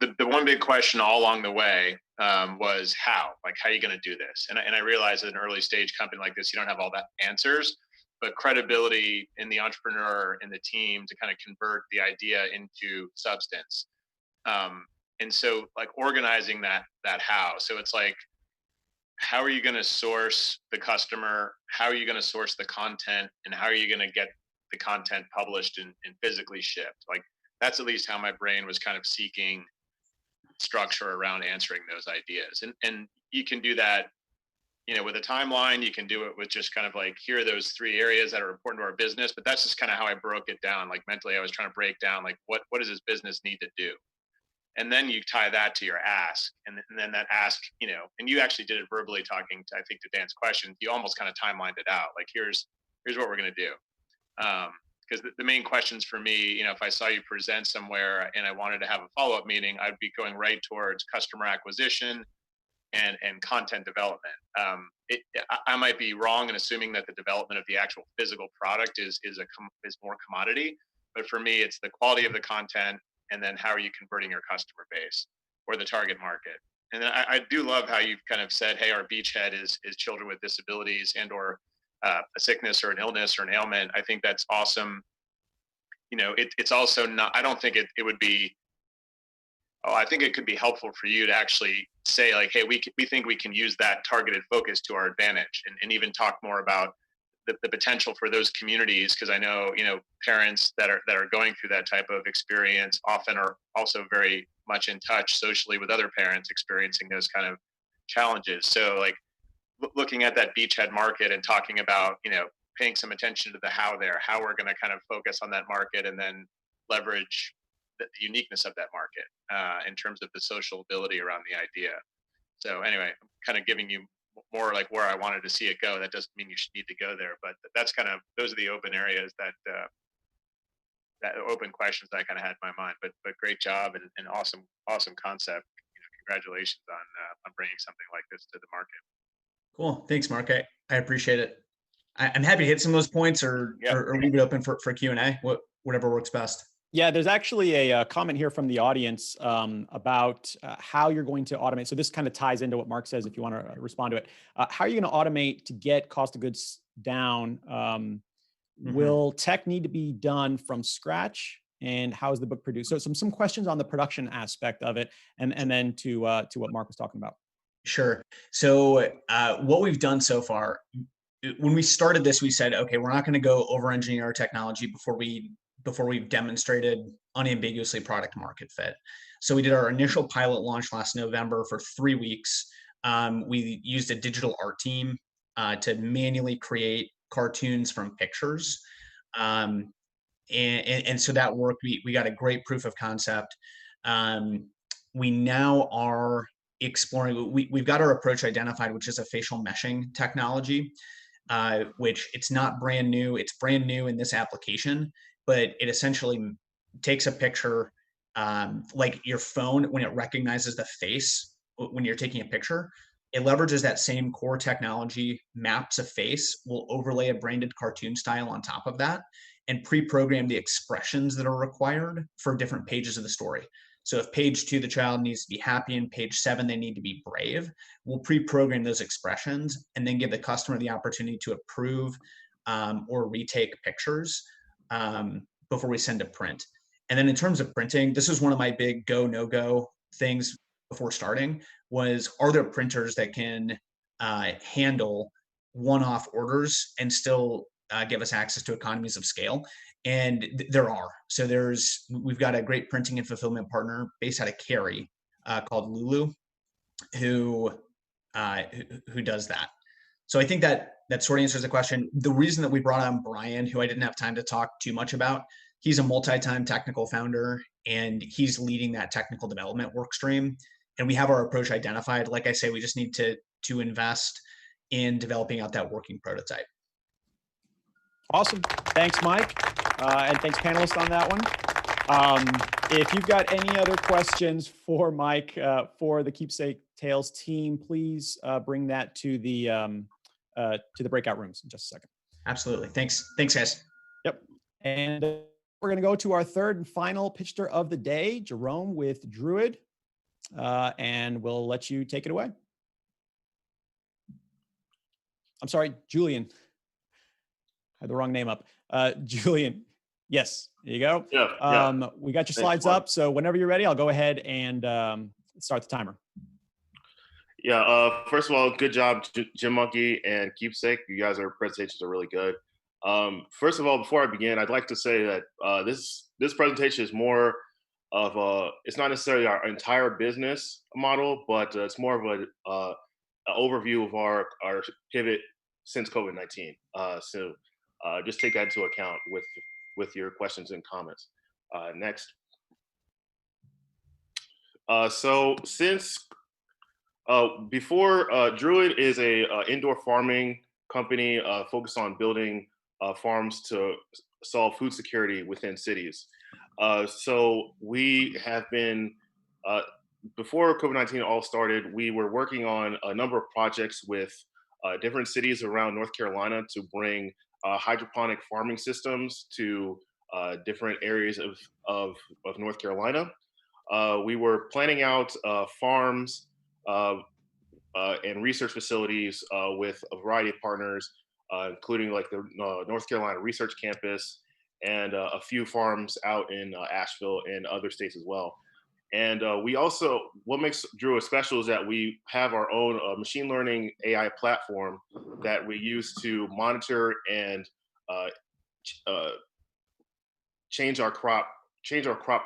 the one big question all along the way was how are you going to do this? And I realized that an early stage company like this, you don't have all that answers, but credibility in the entrepreneur and the team to kind of convert the idea into substance. And so organizing that how. So it's like, how are you going to source the customer? How are you going to source the content? And how are you going to get the content published and physically shipped? That's at least how my brain was kind of seeking structure around answering those ideas. And you can do that, with a timeline. You can do it with just kind of here are those 3 areas that are important to our business. But that's just kind of how I broke it down. Mentally, I was trying to break down what does this business need to do? And then you tie that to your ask, and then that ask, and you actually did it verbally, talking to, I think, to Dan's question. You almost kind of timelined it out. Here's what we're going to do. Because the main questions for me, if I saw you present somewhere and I wanted to have a follow-up meeting, I'd be going right towards customer acquisition and content development. I might be wrong in assuming that the development of the actual physical product is more commodity, but for me, it's the quality of the content. And then how are you converting your customer base or the target market? And then I do love how you've kind of said, hey, our beachhead is children with disabilities and or a sickness or an illness or an ailment. I think that's awesome. It's also not, I don't think it would be, I think it could be helpful for you to actually say hey, we think we can use that targeted focus to our advantage, and even talk more about the potential for those communities, because I know parents that are going through that type of experience often are also very much in touch socially with other parents experiencing those kind of challenges. So looking at that beachhead market and talking about paying some attention to the how we're going to kind of focus on that market, and then leverage the uniqueness of that market in terms of the social ability around the idea. So anyway, I'm kind of giving you more like where I wanted to see it go. That doesn't mean you should need to go there, but that's kind of, those are the open areas that open questions that I kind of had in my mind. But great job and awesome concept. Congratulations on bringing something like this to the market. Cool. Thanks, Mark. I appreciate it. I'm happy to hit some of those points or leave it open for Q&A, whatever works best. Yeah, there's actually a comment here from the audience about how you're going to automate. So this kind of ties into what Mark says, if you want to respond to it. How are you going to automate to get cost of goods down? Will tech need to be done from scratch? And how is the book produced? So some questions on the production aspect of it, and then to what Mark was talking about. Sure. So what we've done so far, when we started this, we said, okay, we're not going to go over-engineer our technology before we've demonstrated unambiguously product market fit. So we did our initial pilot launch last November for 3 weeks. We used a digital art team to manually create cartoons from pictures. And so that worked. We got a great proof of concept. We now are exploring, we've got our approach identified, which is a facial meshing technology, which it's not brand new. It's brand new in this application, but it essentially takes a picture, like your phone, when it recognizes the face, when you're taking a picture, it leverages that same core technology, maps a face, will overlay a branded cartoon style on top of that, and pre-program the expressions that are required for different pages of the story. So if page 2, the child needs to be happy, and page 7, they need to be brave, we'll pre-program those expressions and then give the customer the opportunity to approve or retake pictures before we send to print. And then in terms of printing, this is one of my big go, no-go things before starting, was, are there printers that can handle one-off orders and still give us access to economies of scale? And there are. So we've got a great printing and fulfillment partner based out of Cary called Lulu, who does that. So I think that sort of answers the question. The reason that we brought on Brian, who I didn't have time to talk too much about, he's a multi-time technical founder, and he's leading that technical development work stream. And we have our approach identified. Like I say, we just need to invest in developing out that working prototype. Awesome. Thanks, Mike. And thanks, panelists, on that one. If you've got any other questions for Mike, for the Keepsake Tales team, please bring that to the breakout rooms in just a second. Absolutely. Thanks, guys. Yep. And we're going to go to our third and final pitcher of the day, Jerome with Druid, and we'll let you take it away. I'm sorry, Julian. I had the wrong name up. Julian. Yes, there you go. Yeah. We got your slides up, so whenever you're ready, I'll go ahead and start the timer. Yeah. First of all, good job, Jim Monkey and Keepsake. You guys, our presentations are really good. First of all, before I begin, I'd like to say that this presentation is more of it's not necessarily our entire business model, but it's more of an overview of our pivot since COVID-19. So just take that into account with your questions and comments. Next. So since before, Druid is a indoor farming company focused on building farms to solve food security within cities. So we have been, before COVID-19 all started, we were working on a number of projects with different cities around North Carolina to bring hydroponic farming systems to different areas of North Carolina. We were planning out farms and research facilities with a variety of partners, including like the North Carolina Research Campus and a few farms out in Asheville and other states as well. And we also, what makes Druid special is that we have our own machine learning AI platform that we use to monitor and change our crop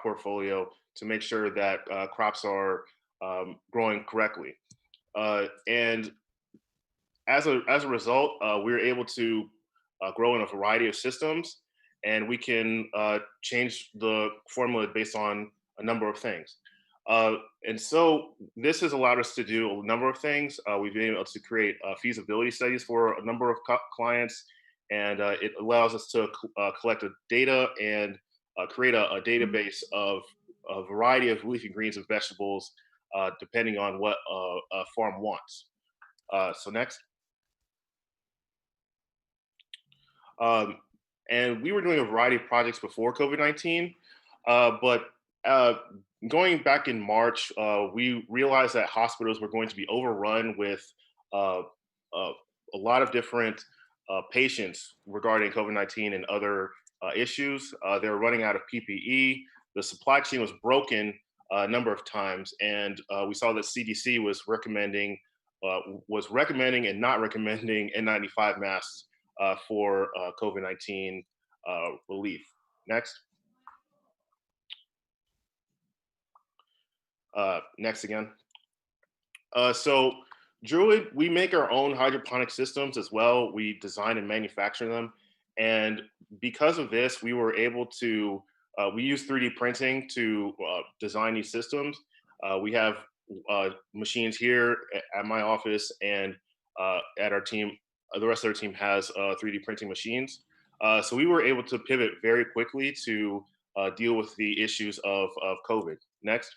portfolio to make sure that crops are growing correctly. And as a result, we were able to grow in a variety of systems. and we can change the formula based on a number of things. And so this has allowed us to do a number of things. We've been able to create feasibility studies for a number of clients, and it allows us to collect data and create a database of a variety of leafy greens and vegetables, depending on what a farm wants. So next. And we were doing a variety of projects before COVID-19, but going back in March, we realized that hospitals were going to be overrun with a lot of different patients regarding COVID-19 and other issues. They were running out of PPE. The supply chain was broken a number of times, and we saw that CDC was recommending and not recommending N95 masks for COVID-19 relief. Next. Next again. So Druid, we make our own hydroponic systems as well. We design and manufacture them. And because of this, we were able to, we use 3D printing to design these systems. We have machines here at my office, and at our team, the rest of our team has 3D printing machines. So we were able to pivot very quickly to deal with the issues of COVID. Next.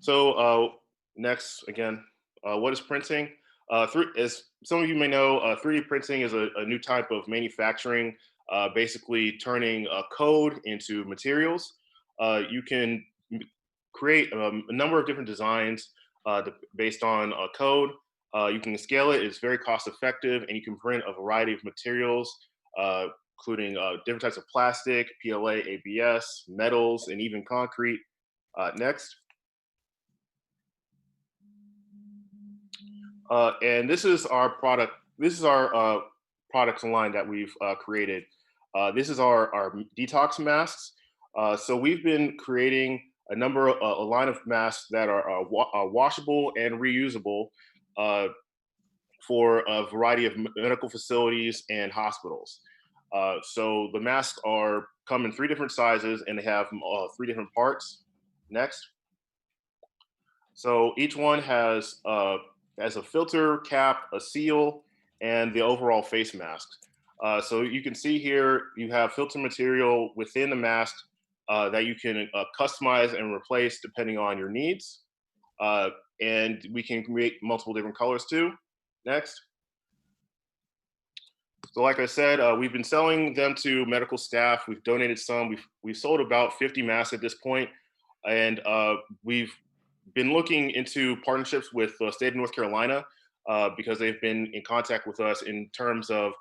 So next, again, what is printing? As some of you may know, 3D printing is a new type of manufacturing, basically turning code into materials. You can create a number of different designs based on code. You can scale it, it's very cost effective, and you can print a variety of materials, including different types of plastic, PLA, ABS, metals, and even concrete. Next. And this is our product. This is our product line that we've created. This is our Detox Masks. So we've been creating a line of masks that are washable and reusable for a variety of medical facilities and hospitals. So the masks come in 3 different sizes, and they have 3 different parts. Next. So each one has a filter, cap, a seal, and the overall face mask. So you can see here, you have filter material within the mask that you can customize and replace depending on your needs. And we can create multiple different colors too. Next. So like I said, we've been selling them to medical staff. We've donated some. We've sold about 50 masks at this point. And we've been looking into partnerships with the state of North Carolina because they've been in contact with us in terms of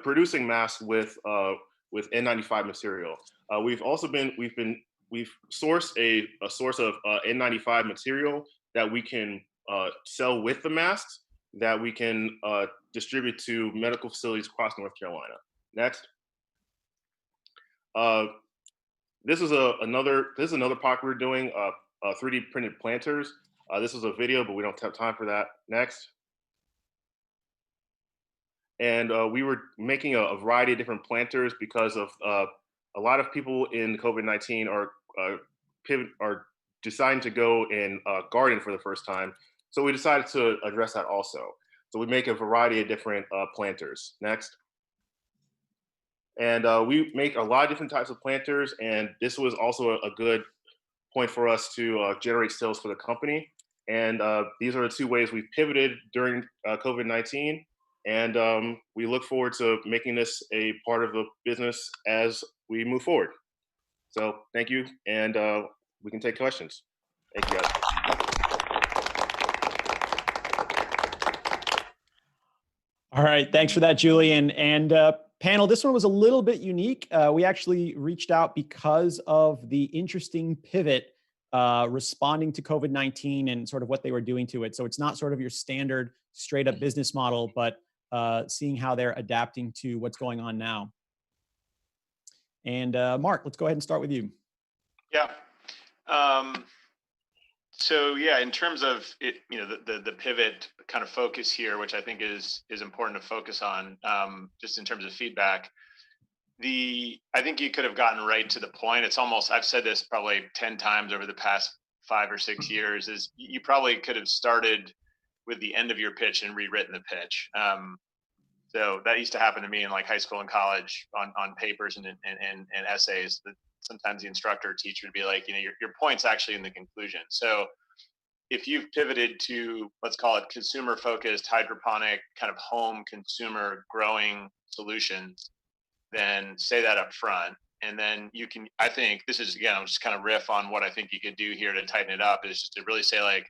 producing masks with N95 material. We've sourced a source of N95 material that we can sell with the masks that we can distribute to medical facilities across North Carolina. Next. This is another product we're doing, 3D printed planters. This is a video, but we don't have time for that. Next. And we were making a variety of different planters because of a lot of people in COVID-19 are deciding to go and garden for the first time. So we decided to address that also. So we make a variety of different planters. Next. And we make a lot of different types of planters, and this was also a good point for us to generate sales for the company. And these are the 2 ways we've pivoted during COVID-19, and we look forward to making this a part of the business as we move forward. So thank you, and we can take questions. Thank you, guys. All right, thanks for that, Julian. And panel, this one was a little bit unique. We actually reached out because of the interesting pivot responding to COVID-19 and sort of what they were doing to it. So it's not sort of your standard straight up business model, but seeing how they're adapting to what's going on now. And Mark, let's go ahead and start with you. Yeah. So yeah, in terms of it, the pivot kind of focus here, which I think is important to focus on, just in terms of feedback. I think you could have gotten right to the point. It's almost, I've said this probably 10 times over the past 5 or 6 years, is you probably could have started with the end of your pitch and rewritten the pitch. So that used to happen to me in like high school and college on papers and essays. That sometimes the instructor or teacher would be like, your point's actually in the conclusion. So if you've pivoted to, let's call it consumer focused, hydroponic, kind of home consumer growing solutions, then say that up front. And then you can, I think this is, again, I'm just kind of riff on what I think you could do here to tighten it up, is just to really say, like,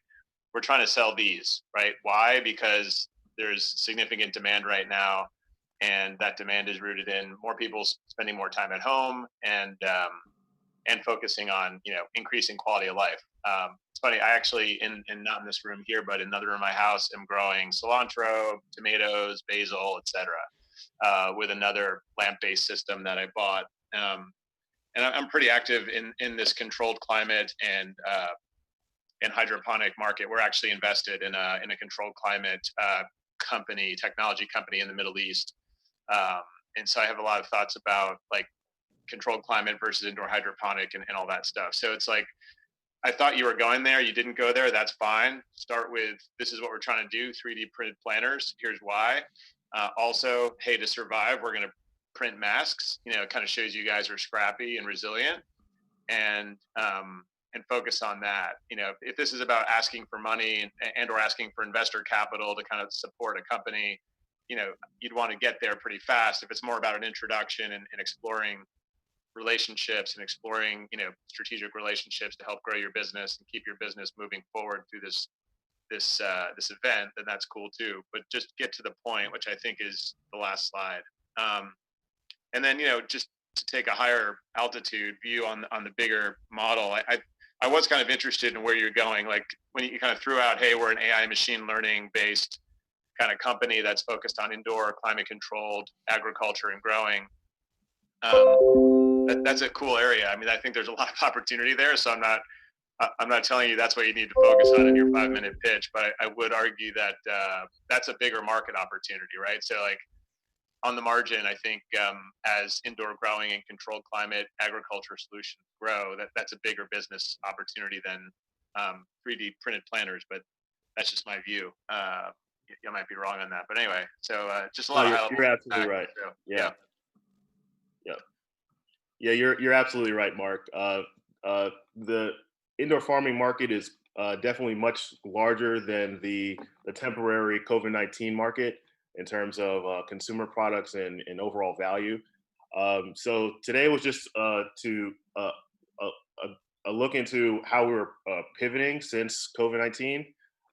we're trying to sell these, right? Why? Because there's significant demand right now, and that demand is rooted in more people spending more time at home and focusing on increasing quality of life. It's funny, I actually not in this room here, but in another room in my house, am growing cilantro, tomatoes, basil, etc. With another plant-based system that I bought, and I'm pretty active in this controlled climate and hydroponic market. We're actually invested in a controlled climate technology company in the Middle East. And so I have a lot of thoughts about like controlled climate versus indoor hydroponic and all that stuff. So it's like, I thought you were going there. You didn't go there. That's fine. Start with, this is what we're trying to do. 3D printed planters. Here's why. Also, hey, to survive, we're going to print masks. It kind of shows you guys are scrappy and resilient, and focus on that. If this is about asking for money and or asking for investor capital to kind of support a company, you'd want to get there pretty fast. If it's more about an introduction and exploring relationships and exploring, strategic relationships to help grow your business and keep your business moving forward through this event, then that's cool too. But just get to the point, which I think is the last slide. And then, just to take a higher altitude view on the bigger model, I was kind of interested in where you're going. Like when you kind of threw out, hey, we're an AI machine learning based kind of company that's focused on indoor climate controlled agriculture and growing. That's a cool area. I mean, I think there's a lot of opportunity there. So I'm not telling you that's what you need to focus on in your 5-minute pitch, but I would argue that that's a bigger market opportunity, right? So like on the margin, I think as indoor growing and controlled climate agriculture solutions grow, that's a bigger business opportunity than 3D printed planters, but that's just my view. You might be wrong on that, but anyway, so just a lot of you're absolutely right. So, yeah. You're absolutely right, Mark. The indoor farming market is definitely much larger than the temporary COVID-19 market in terms of consumer products and overall value. So today was just to a look into how we were pivoting since COVID-19.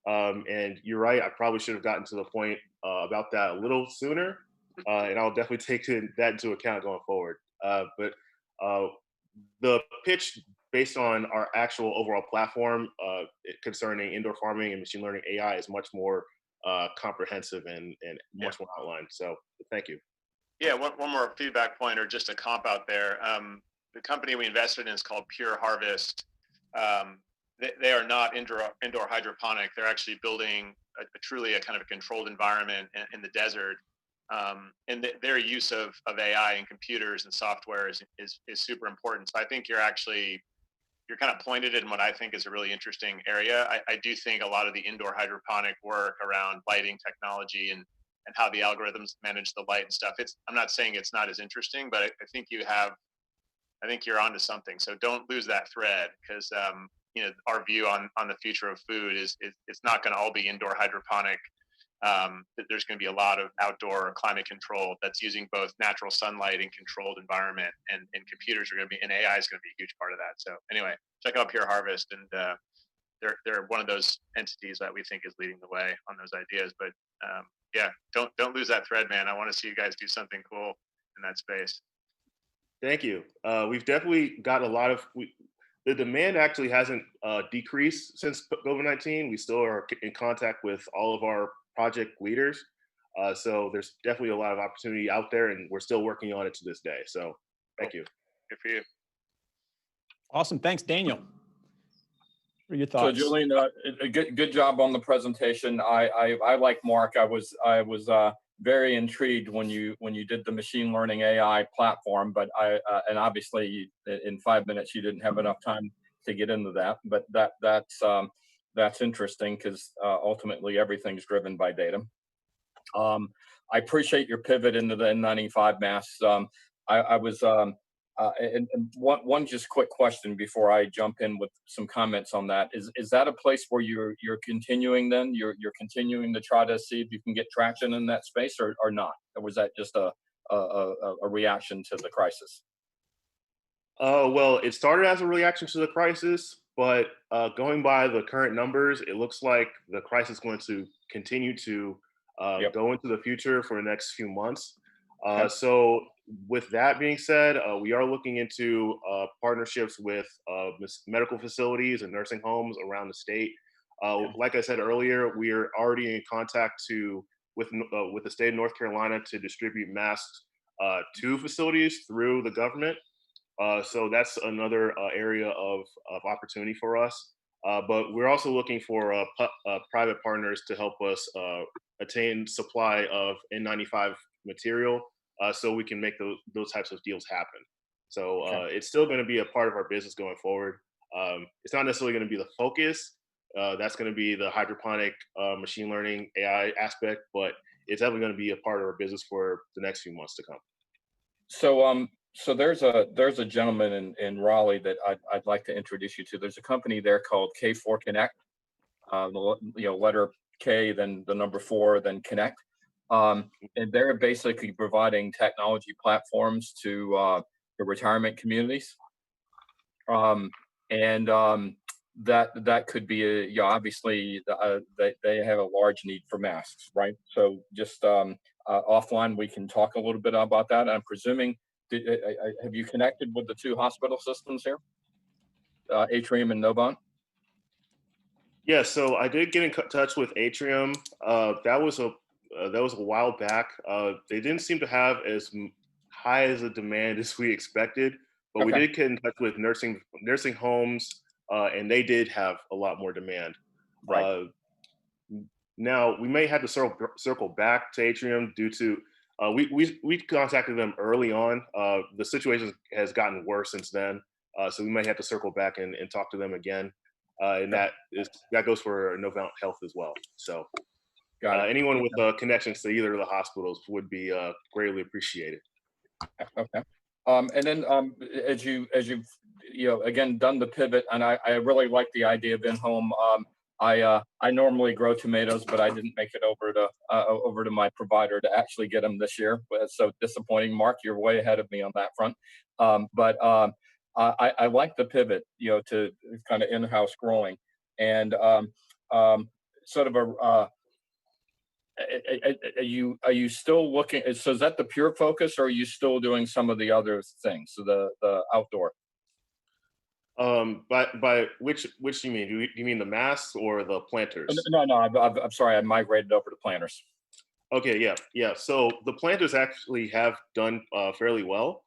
And you're right, I probably should have gotten to the point about that a little sooner. And I'll definitely take that into account going forward. But the pitch based on our actual overall platform concerning indoor farming and machine learning AI is much more comprehensive and much more outlined. So thank you. Yeah, one more feedback point or just a comp out there. The company we invested in is called Pure Harvest. They are not indoor hydroponic. They're actually building truly a kind of a controlled environment in the desert. And their use of AI and computers and software is super important. So I think you're kind of pointed in what I think is a really interesting area. I do think a lot of the indoor hydroponic work around lighting technology and how the algorithms manage the light and stuff. I'm not saying it's not as interesting, but I think you're onto something. So don't lose that thread, because our view on the future of food is it's not going to all be indoor hydroponic. There's going to be a lot of outdoor climate control that's using both natural sunlight and controlled environment, and computers are going to be, and AI is going to be a huge part of that. So anyway, check out Pure Harvest, and they're one of those entities that we think is leading the way on those ideas. But yeah, don't lose that thread, man. I want to see you guys do something cool in that space. Thank you. We've definitely got a lot of, the demand actually hasn't decreased since COVID-19. We still are in contact with all of our project leaders. So there's definitely a lot of opportunity out there, and we're still working on it to this day. So thank you. Good for you. Awesome. Thanks, Daniel. What are your thoughts? So Julian, a good job on the presentation. I like Mark. I was very intrigued when you did the machine learning AI platform, but and obviously in 5 minutes you didn't have enough time to get into that. But that's interesting because ultimately everything's driven by data. I appreciate your pivot into the N95 masks. I was and one just quick question before I jump in with some comments on that. Is that a place where you're continuing then? You're continuing to try to see if you can get traction in that space or not? Or was that just a reaction to the crisis? Well, it started as a reaction to the crisis, but going by the current numbers, it looks like the crisis is going to continue to go into the future for the next few months. Okay. So with that being said, we are looking into partnerships with medical facilities and nursing homes around the state. Like I said earlier, we are already in contact with the state of North Carolina to distribute masks to facilities through the government. So that's another area of opportunity for us. But we're also looking for private partners to help us attain supply of N95 material so we can make those types of deals happen. So it's still going to be a part of our business going forward. It's not necessarily going to be the focus. That's going to be the hydroponic machine learning AI aspect, but it's definitely going to be a part of our business for the next few months to come. So there's a gentleman in Raleigh that I'd like to introduce you to. There's a company there called K4 Connect. Letter K, then the number 4, then Connect. And they're basically providing technology platforms to the retirement communities. That could be obviously they have a large need for masks, right? So just offline we can talk a little bit about that. I'm presuming. Have you connected with the 2 hospital systems here, Atrium and Novant? Yeah, so I did get in touch with Atrium. That was a while back. They didn't seem to have as high as a demand as we expected, but we did get in touch with nursing homes, and they did have a lot more demand. Right. Now we may have to circle back to Atrium due to. We contacted them early on. The situation has gotten worse since then, so we might have to circle back and talk to them again. And that goes for Novant Health as well. So anyone with connections to either of the hospitals would be greatly appreciated. Okay. And then as you've again done the pivot, and I really like the idea of in-home. I normally grow tomatoes, but I didn't make it over to my provider to actually get them this year. It's so disappointing. Mark, you're way ahead of me on that front. But I like the pivot, to kind of in-house growing, and sort of are you still looking? So is that the pure focus, or are you still doing some of the other things? So the outdoor. By which do you mean? Do you mean the masks or the planters? No. I'm sorry. I migrated over to planters. Okay. Yeah. So the planters actually have done fairly well.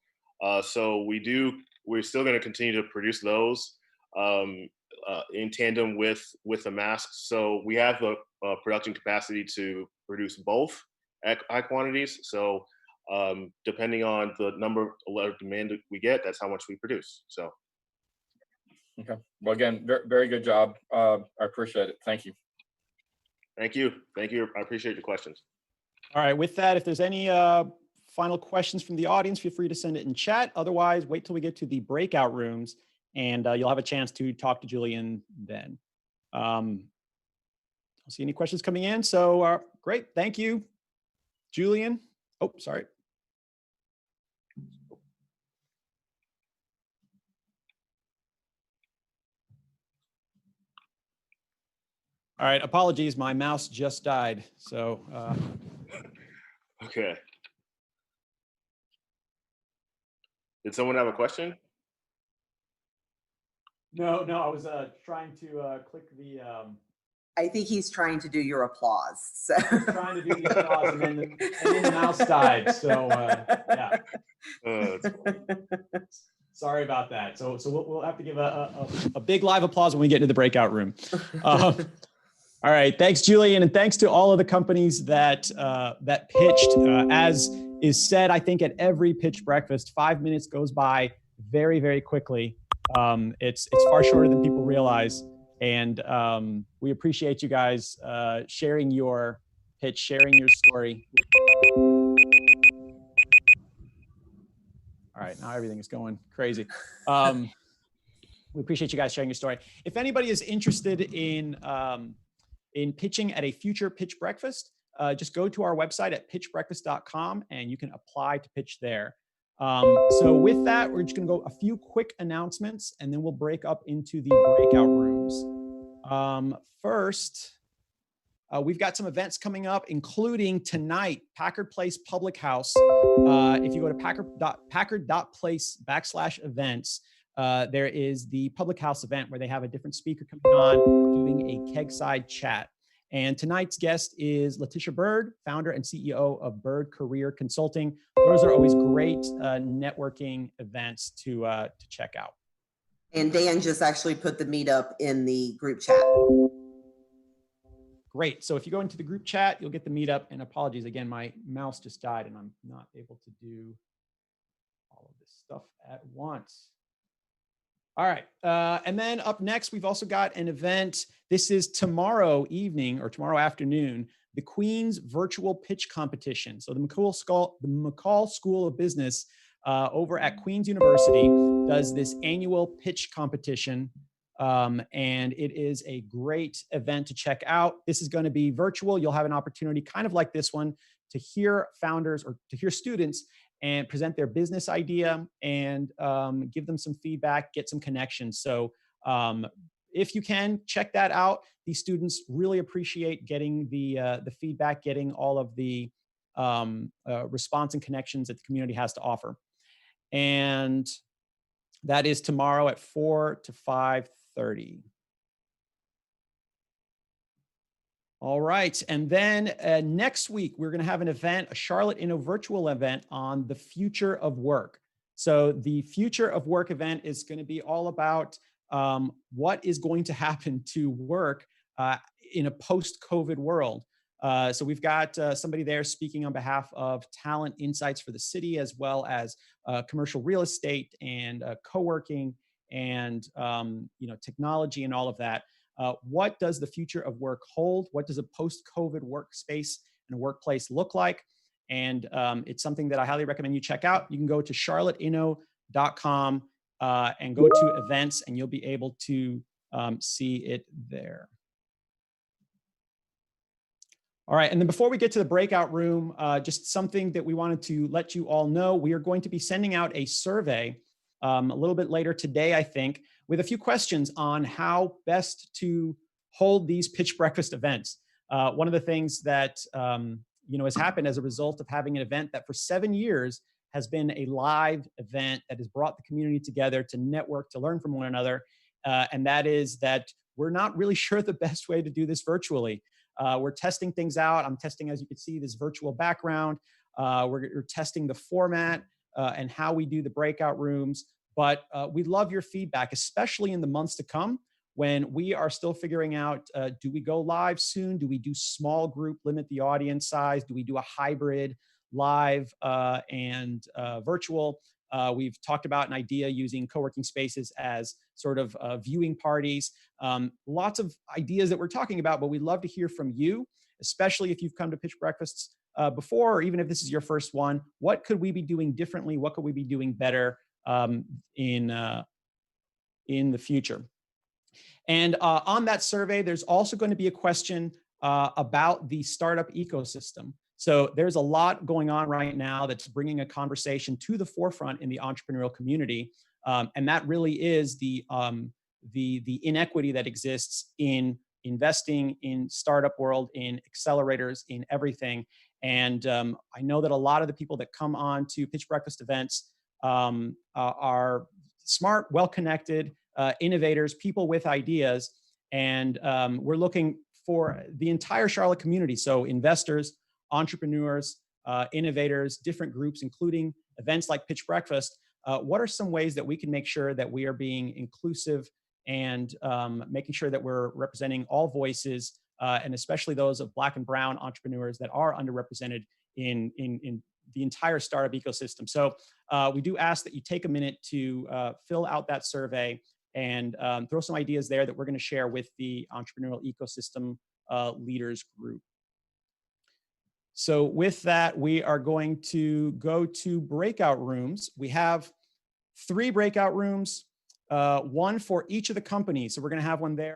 So we're still going to continue to produce those in tandem with the masks. So we have the production capacity to produce both at high quantities. So depending on the number of demand that we get, that's how much we produce. So. Okay. Well, again, very, very good job. I appreciate it. Thank you. Thank you. I appreciate the questions. All right. With that, if there's any final questions from the audience, feel free to send it in chat. Otherwise, wait till we get to the breakout rooms, and you'll have a chance to talk to Julian then. I don't see any questions coming in. So great. Thank you, Julian. Oh, sorry. All right, apologies, my mouse just died. So, okay. Did someone have a question? No, I was trying to click the. I think he's trying to do your applause. So. Trying to do the applause, and then the mouse died. So, yeah. Sorry about that. So we'll have to give a big live applause when we get into the breakout room. All right. Thanks, Julian. And thanks to all of the companies that pitched. As is said, I think at every pitch breakfast, 5 minutes goes by very, very quickly. It's far shorter than people realize. And we appreciate you guys sharing your pitch, sharing your story. All right, now everything is going crazy. We appreciate you guys sharing your story. If anybody is interested in pitching at a future pitch breakfast, just go to our website at pitchbreakfast.com and you can apply to pitch there. So with that, we're just gonna go a few quick announcements and then we'll break up into the breakout rooms. First, we've got some events coming up, including tonight, Packard Place Public House. If you go to packard.place/events, there is the Public House event where they have a different speaker coming on doing a kegside chat. And tonight's guest is Letitia Bird, founder and CEO of Bird Career Consulting. Those are always great networking events to check out. And Dan just actually put the meetup in the group chat. Great. So if you go into the group chat, you'll get the meetup. And apologies again, my mouse just died and I'm not able to do all of this stuff at once. All right. And then up next, we've also got an event. This is tomorrow evening or tomorrow afternoon, the Queen's Virtual Pitch Competition. So the McCall School of Business over at Queen's University does this annual pitch competition. And it is a great event to check out. This is going to be virtual. You'll have an opportunity kind of like this one to hear founders or to hear students and present their business idea and give them some feedback, get some connections. So if you can, check that out. These students really appreciate getting the feedback, getting all of the response and connections that the community has to offer. And that is tomorrow at 4 to 5:30. All right. And then next week, we're going to have an event, a Charlotte Inno virtual event on the future of work. So the future of work event is going to be all about what is going to happen to work in a post-COVID world. So we've got somebody there speaking on behalf of Talent Insights for the City, as well as commercial real estate and co-working and technology and all of that. What does the future of work hold? What does a post-COVID workspace and a workplace look like? And it's something that I highly recommend you check out. You can go to charlotteinno.com and go to events, and you'll be able to see it there. All right, and then before we get to the breakout room, just something that we wanted to let you all know. We are going to be sending out a survey a little bit later today, I think, with a few questions on how best to hold these pitch breakfast events. One of the things that has happened as a result of having an event that for 7 years has been a live event that has brought the community together to network, to learn from one another, and that is that we're not really sure the best way to do this virtually. We're testing things out. I'm testing, as you can see, this virtual background. We're testing the format and how we do the breakout rooms. But we love your feedback, especially in the months to come when we are still figuring out, do we go live soon? Do we do small group, limit the audience size? Do we do a hybrid live and virtual? We've talked about an idea using co-working spaces as sort of viewing parties. Lots of ideas that we're talking about, but we'd love to hear from you, especially if you've come to pitch breakfasts before, or even if this is your first one. What could we be doing differently? What could we be doing better in the future? And on that survey, there's also going to be a question about the startup ecosystem. So there's a lot going on right now that's bringing a conversation to the forefront in the entrepreneurial community, and that really is the inequity that exists in investing in startup world, in accelerators, in everything. And I know that a lot of the people that come on to Pitch Breakfast events are smart, well-connected, innovators, people with ideas, and we're looking for the entire Charlotte community. So investors, entrepreneurs, innovators, different groups, including events like Pitch Breakfast, what are some ways that we can make sure that we are being inclusive and making sure that we're representing all voices, and especially those of Black and Brown entrepreneurs that are underrepresented in the entire startup ecosystem. So we do ask that you take a minute to fill out that survey and throw some ideas there that we're going to share with the entrepreneurial ecosystem leaders group. So with that, we are going to go to breakout rooms. We have 3 breakout rooms, one for each of the companies. So we're going to have one there.